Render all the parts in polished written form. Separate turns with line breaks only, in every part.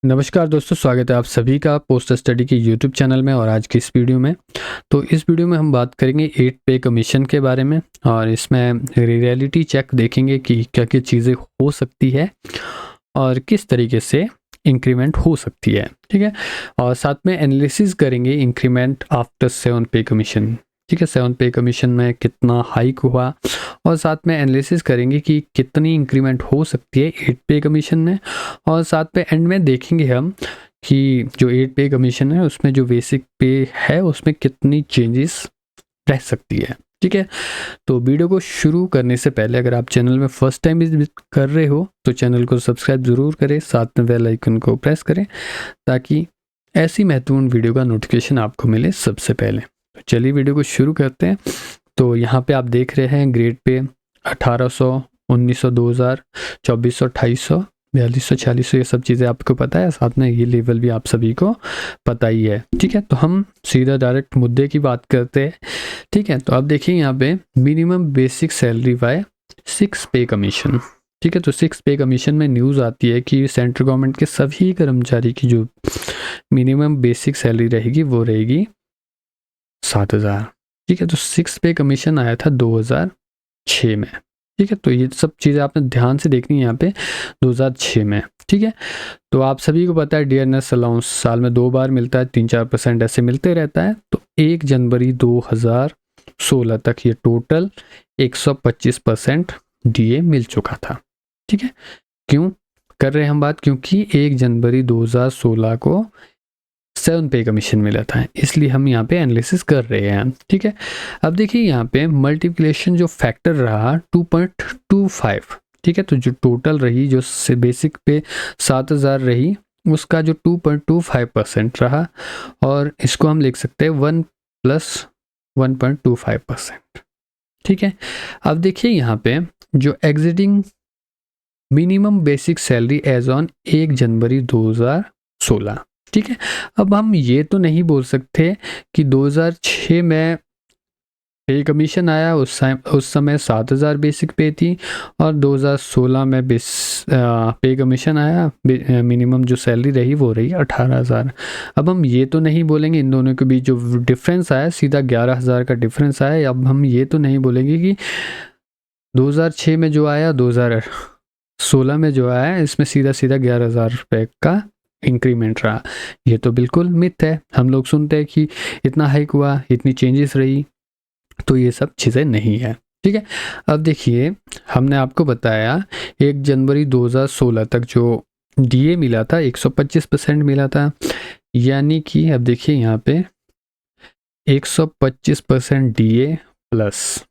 नमस्कार दोस्तों, स्वागत है आप सभी का पोस्ट स्टडी के यूट्यूब चैनल में और आज की इस वीडियो में। तो इस वीडियो में हम बात करेंगे 8 पे कमीशन के बारे में और इसमें रियलिटी चेक देखेंगे कि क्या क्या चीज़ें हो सकती है और किस तरीके से इंक्रीमेंट हो सकती है। ठीक है, और साथ में एनालिसिस करेंगे इंक्रीमेंट आफ्टर 7 पे कमीशन। ठीक है, 7 पे कमीशन में कितना हाइक हुआ और साथ में एनालिसिस करेंगे कि कितनी इंक्रीमेंट हो सकती है 8 पे कमीशन में। और साथ में एंड में देखेंगे हम कि जो 8 पे कमीशन है उसमें जो बेसिक पे है उसमें कितनी चेंजेस रह सकती है। ठीक है, तो वीडियो को शुरू करने से पहले अगर आप चैनल में फर्स्ट टाइम विजिट कर रहे हो तो चैनल को सब्सक्राइब ज़रूर करें, साथ में बेल आइकन को प्रेस करें ताकि ऐसी महत्वपूर्ण वीडियो का नोटिफिकेशन आपको मिले सबसे पहले। तो चलिए वीडियो को शुरू करते हैं। तो यहाँ पे आप देख रहे हैं ग्रेड पे 1800, 1900, 2000, 2400, 2800, 4200, 4600 ये सब चीज़ें आपको पता है, साथ में ये लेवल भी आप सभी को पता ही है। ठीक है, तो हम सीधा डायरेक्ट मुद्दे की बात करते हैं। ठीक है, तो आप देखिए यहाँ पे minimum basic salary by 6 pay commission. ठीक है, तो 6 पे कमीशन में न्यूज़ आती है कि सेंट्रल गवर्नमेंट के सभी कर्मचारी की जो मिनिमम बेसिक सैलरी रहेगी वो रहेगी 7000। ठीक है, तो 6 पे कमीशन आया था 2006 में। ठीक है, तो ये सब चीज़ें आपने ध्यान से देखनी है यहाँ पे 2006 में। ठीक है, तो आप सभी को पता है डियरनेस अलाउंस साल में 2 बार मिलता है, 3-4% ऐसे मिलते रहता है। तो 1 जनवरी 2016 तक ये टोटल 125% डीए मिल चुका था। ठीक है, क्यों कर रहे हैं हम बात, क्योंकि 1 जनवरी 2016 को 7 पे कमीशन मिला था, इसलिए हम यहाँ पे एनालिसिस कर रहे हैं। ठीक है, अब देखिए यहाँ पे मल्टीप्लिकेशन जो फैक्टर रहा 2.25। ठीक है, तो जो टोटल रही जो बेसिक पे 7000 रही उसका जो 2.25% रहा और इसको हम लिख सकते हैं 1 + 1.25%। ठीक है, अब देखिए यहाँ पे जो existing minimum basic salary as on 1 जनवरी 2016। ठीक है, अब हम ये तो नहीं बोल सकते कि 2006 में पे कमीशन आया उस समय 7000 बेसिक पे थी और 2016 में पे कमीशन आया, मिनिमम जो सैलरी रही वो रही 18000। अब हम ये तो नहीं बोलेंगे इन दोनों के बीच जो डिफरेंस आया सीधा 11000 का डिफरेंस आया। अब हम ये तो नहीं बोलेंगे कि 2006 में जो आया 2016 में जो आया इसमें सीधा सीधा 11000 रुपये का इंक्रीमेंट रहा। ये तो बिल्कुल मिथ है। हम लोग सुनते हैं कि इतना हाइक हुआ, इतनी चेंजेस रही, तो ये सब चीज़ें नहीं है। ठीक है, अब देखिए हमने आपको बताया 1 जनवरी 2016 तक जो डीए मिला था 125% मिला था, यानी कि अब देखिए यहाँ पे 125% डीए प्लस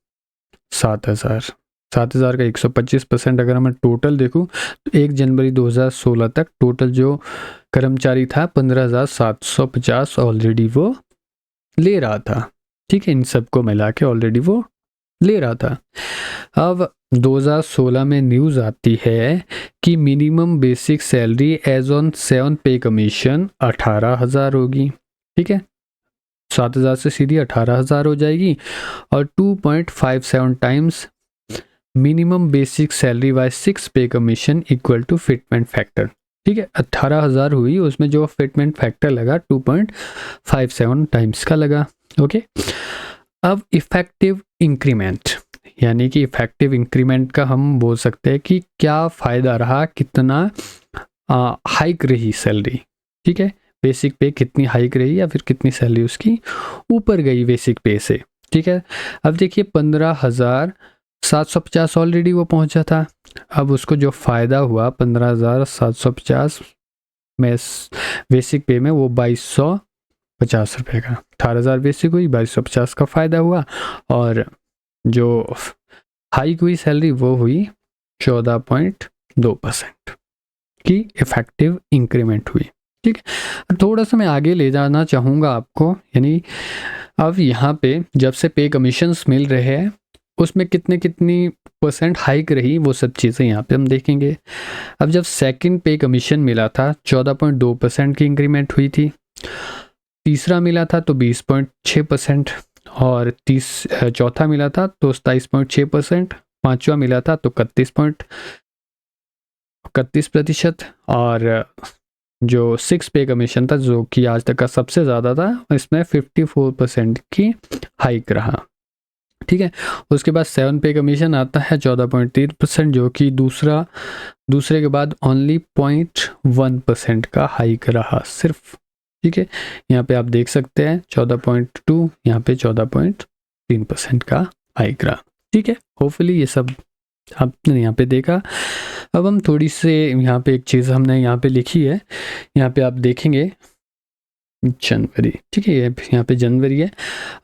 7000 7000 का 125% अगर मैं टोटल देखूं तो 1 जनवरी 2016 तक टोटल जो कर्मचारी था 15750 ऑलरेडी वो ले रहा था। ठीक है, इन सबको मिला के ऑलरेडी वो ले रहा था। अब 2016 में न्यूज़ आती है कि minimum basic salary as on 7 pay commission 18000 होगी। ठीक है, 7000 से सीधी 18000 हो जाएगी और 2.57 times minimum basic salary by 6 pay commission equal to fitment factor. ठीक है, 18000 हुई, उसमें जो फिटमेंट फैक्टर लगा 2.57 टाइम्स का लगा। ओके, अब इफेक्टिव इंक्रीमेंट, यानी कि इफेक्टिव इंक्रीमेंट का हम बोल सकते हैं कि क्या फ़ायदा रहा, कितना हाइक रही सैलरी। ठीक है, बेसिक पे कितनी हाइक रही या फिर कितनी सैलरी उसकी ऊपर गई बेसिक पे से। ठीक है, अब देखिए 15750 ऑलरेडी वो पहुंचा था। अब उसको जो फ़ायदा हुआ 15750 में बेसिक पे में वो 2250 रुपये का, 18000 बेसिक हुई, 2250 का फ़ायदा हुआ और जो हाइक हुई सैलरी वो हुई 14.2% की इफेक्टिव इंक्रीमेंट हुई। ठीक है, थोड़ा सा मैं आगे ले जाना चाहूँगा आपको, यानी अब यहाँ पे जब से पे कमीशंस मिल रहे हैं उसमें कितनी परसेंट हाइक रही वो सब चीज़ें यहाँ पे हम देखेंगे। अब जब सेकंड पे कमीशन मिला था 14.2% की इंक्रीमेंट हुई थी, तीसरा मिला था तो 20.6% और चौथा मिला था तो 27.6%, पांचवा मिला था तो 31% और जो 6 पे कमीशन था, जो कि आज तक का सबसे ज़्यादा था, इसमें 54% की हाइक रहा। ठीक है, उसके बाद 7 पे कमीशन आता है 14.3%, जो कि दूसरे के बाद ओनली 0.1% का हाइक रहा सिर्फ। ठीक है, यहाँ पे आप देख सकते हैं 14.2, यहाँ पे 14.3% का हाइक रहा। ठीक है, होपफुली ये सब आपने यहाँ पे देखा। अब हम थोड़ी से यहाँ पे एक चीज़ हमने यहाँ पे लिखी है, यहाँ पे आप देखेंगे जनवरी। ठीक है, ये यहाँ पे जनवरी है।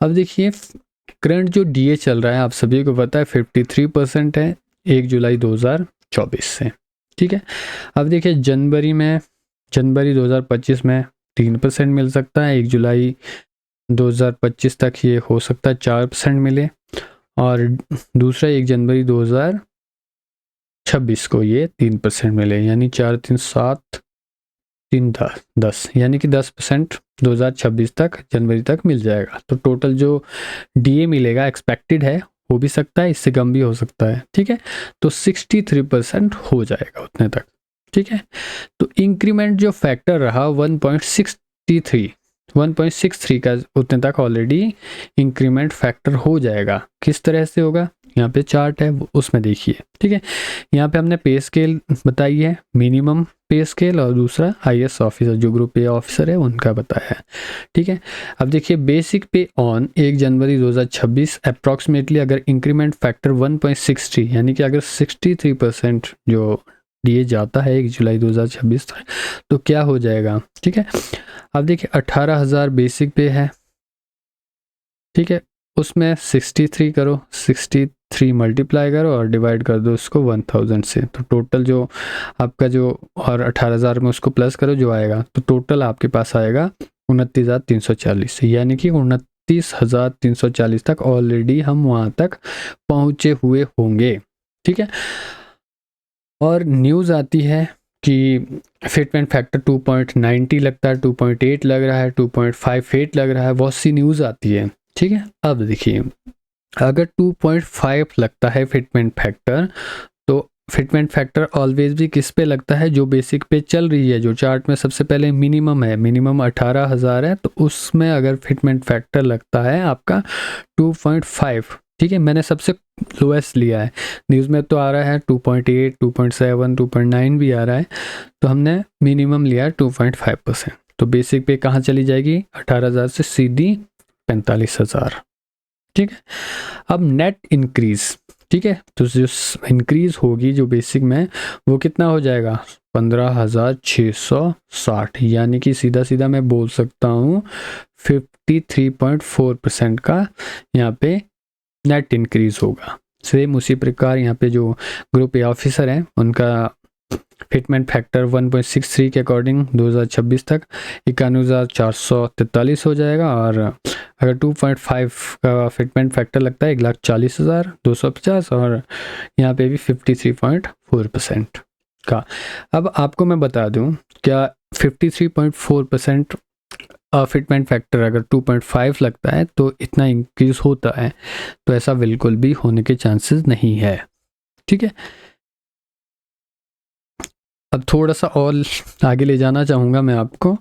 अब देखिए करंट जो डीए चल रहा है, आप सभी को पता है 53% है 1 जुलाई 2024 से। ठीक है, अब देखिए जनवरी 2025 में 3% मिल सकता है, 1 जुलाई 2025 तक ये हो सकता है 4% मिले, और दूसरा 1 जनवरी 2026 को ये 3% मिले, यानी 4 3 7 3 10, यानी कि 10% 2026 तक जनवरी तक मिल जाएगा। तो टोटल जो डीए मिलेगा एक्सपेक्टेड है, हो भी सकता है इससे कम भी हो सकता है। ठीक है, तो 63% हो जाएगा उतने तक। ठीक है, तो इंक्रीमेंट जो फैक्टर रहा 1.63 का उतने तक ऑलरेडी इंक्रीमेंट फैक्टर हो जाएगा। किस तरह से होगा, यहाँ पे चार्ट है उसमें देखिए। ठीक है, यहाँ पे हमने पे स्केल बताई है, मिनिमम पे स्केल, और दूसरा आईएएस ऑफिसर जो ग्रुप ए ऑफिसर है उनका बताया है। ठीक है, अब देखिए बेसिक पे ऑन 1 जनवरी 2026 अप्रॉक्सीमेटली अगर इंक्रीमेंट फैक्टर 1.63, यानी कि अगर 63% जो दिए जाता है 1 जुलाई 2026 तक, तो क्या हो जाएगा। ठीक है, अब देखिए 18,000 बेसिक पे है। ठीक है, उसमें 63 करो, 63 मल्टीप्लाई करो और डिवाइड कर दो उसको 1000 से, तो टोटल जो आपका जो, और 18,000 में उसको प्लस करो जो आएगा, तो टोटल आपके पास आएगा 29,340, यानी कि 29,340 तक ऑलरेडी हम वहाँ तक पहुँचे हुए होंगे। ठीक है, और न्यूज़ आती है कि फिटमेंट फैक्टर 2.90 लगता है, 2.8 लग रहा है, 2.58 लग रहा है, बहुत सी न्यूज़ आती है। ठीक है, अब देखिए अगर 2.5 लगता है फिटमेंट फैक्टर, तो फिटमेंट फैक्टर ऑलवेज भी किस पे लगता है, जो बेसिक पे चल रही है, जो चार्ट में सबसे पहले मिनिमम है, मिनिमम 18,000 है, तो उसमें अगर फिटमेंट फैक्टर लगता है आपका 2.5। ठीक है, मैंने सबसे लोएस्ट लिया है, न्यूज़ में तो आ रहा है 2.8, 2.7, 2.9 भी आ रहा है, तो हमने मिनिमम लिया 2.5%। तो बेसिक पे कहाँ चली जाएगी, 18,000 से सीधी 45,000। ठीक है, अब नेट इंक्रीज। ठीक है, तो जो इंक्रीज होगी जो बेसिक में, वो कितना हो जाएगा 15,660, यानी कि सीधा सीधा मैं बोल सकता हूँ 53.4% का यहाँ पे नेट इंक्रीज होगा। सेम उसी प्रकार यहाँ पे जो ग्रुप ए ऑफिसर हैं उनका फिटमेंट फैक्टर 1.63 के अकॉर्डिंग 2026 तक 91,443 हो जाएगा, और अगर 2.5 का फिटमेंट फैक्टर लगता है 1,40,250, और यहाँ पे भी 53.4% का। अब आपको मैं बता दूं, क्या 53.4% फिटमेंट फैक्टर अगर 2.5 लगता है तो इतना इंक्रीज होता है, तो ऐसा बिल्कुल भी होने के चांसेस नहीं है। ठीक है, अब थोड़ा सा और आगे ले जाना चाहूँगा मैं आपको।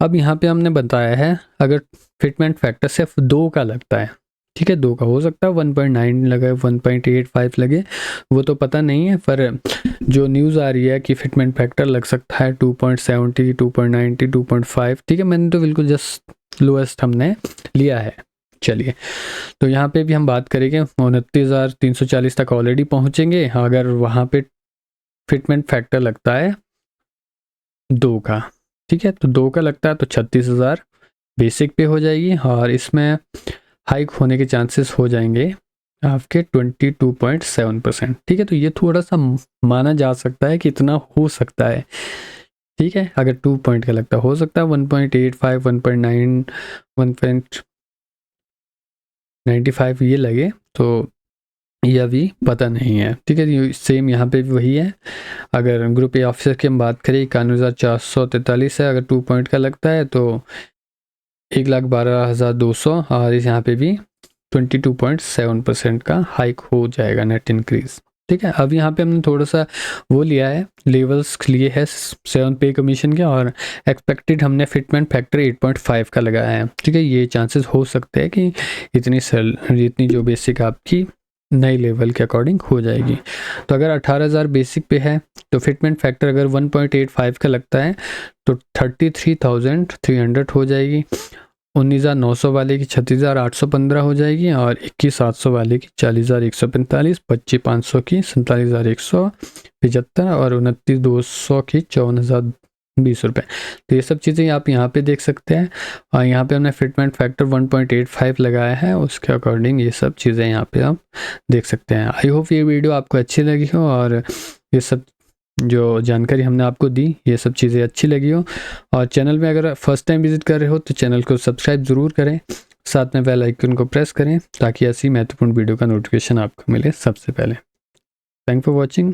अब यहाँ पे हमने बताया है अगर फिटमेंट फैक्टर सिर्फ 2 का लगता है, ठीक है, 2 का हो सकता है 1.9 लगे, 1.85 लगे, वो तो पता नहीं है, पर जो न्यूज़ आ रही है कि फिटमेंट फैक्टर लग सकता है 2.70, 2.90, 2.5। ठीक है, मैंने तो बिल्कुल जस्ट लोएस्ट हमने लिया है। चलिए, तो यहाँ पे भी हम बात करेंगे 29,340 तक ऑलरेडी पहुँचेंगे अगर वहाँ पे फिटमेंट फैक्टर लगता है 2 का। ठीक है, तो 2 का लगता है तो 36,000 बेसिक पे हो जाएगी, और इसमें हाइक होने के चांसेस हो जाएंगे आपके 22.7%। ठीक है, तो ये थोड़ा सा माना जा सकता है कि इतना हो सकता है। ठीक है, अगर 2 पॉइंट का लगता हो सकता है 1.85, 1.9, 1.95 ये लगे, तो यह भी पता नहीं है। ठीक है, सेम यहाँ पे भी वही है। अगर ग्रुप ए ऑफिसर की हम बात करें 91,443 है, अगर 2 पॉइंट का लगता है तो 1,12,200, और इस यहाँ पे भी 22.7% का हाइक हो जाएगा नेट इंक्रीज। ठीक है। अब यहाँ पे हमने थोड़ा सा वो लिया है, लेवल्स लिए है 7 पे कमीशन के, और एक्सपेक्टेड हमने फिटमेंट फैक्टर 8.5 का लगाया है। ठीक है, ये चांसेस हो सकते हैं कि इतनी जो बेसिक आपकी नई लेवल के अकॉर्डिंग हो जाएगी। तो अगर 18,000 बेसिक पे है तो फिटमेंट फैक्टर अगर 1.85 का लगता है तो 33,300 हो जाएगी। 19,900 वाले की 36,815 हो जाएगी, और 21,700 वाले की 40,145, 25,500 की 47,175, और 29,200 की 54,020 रुपये। तो ये सब चीज़ें आप यहाँ पे देख सकते हैं, और यहाँ पे हमने फिटमेंट फैक्टर 1.85 लगाया है, उसके अकॉर्डिंग ये सब चीज़ें यहाँ पे आप देख सकते हैं। आई होप ये वीडियो आपको अच्छी लगी हो, और ये सब जो जानकारी हमने आपको दी ये सब चीज़ें अच्छी लगी हो, और चैनल में अगर फर्स्ट टाइम विजिट कर रहे हो तो चैनल को सब्सक्राइब ज़रूर करें, साथ में बेल आइकन को प्रेस करें ताकि ऐसी महत्वपूर्ण वीडियो का नोटिफिकेशन आपको मिले सबसे पहले। Thank for watching.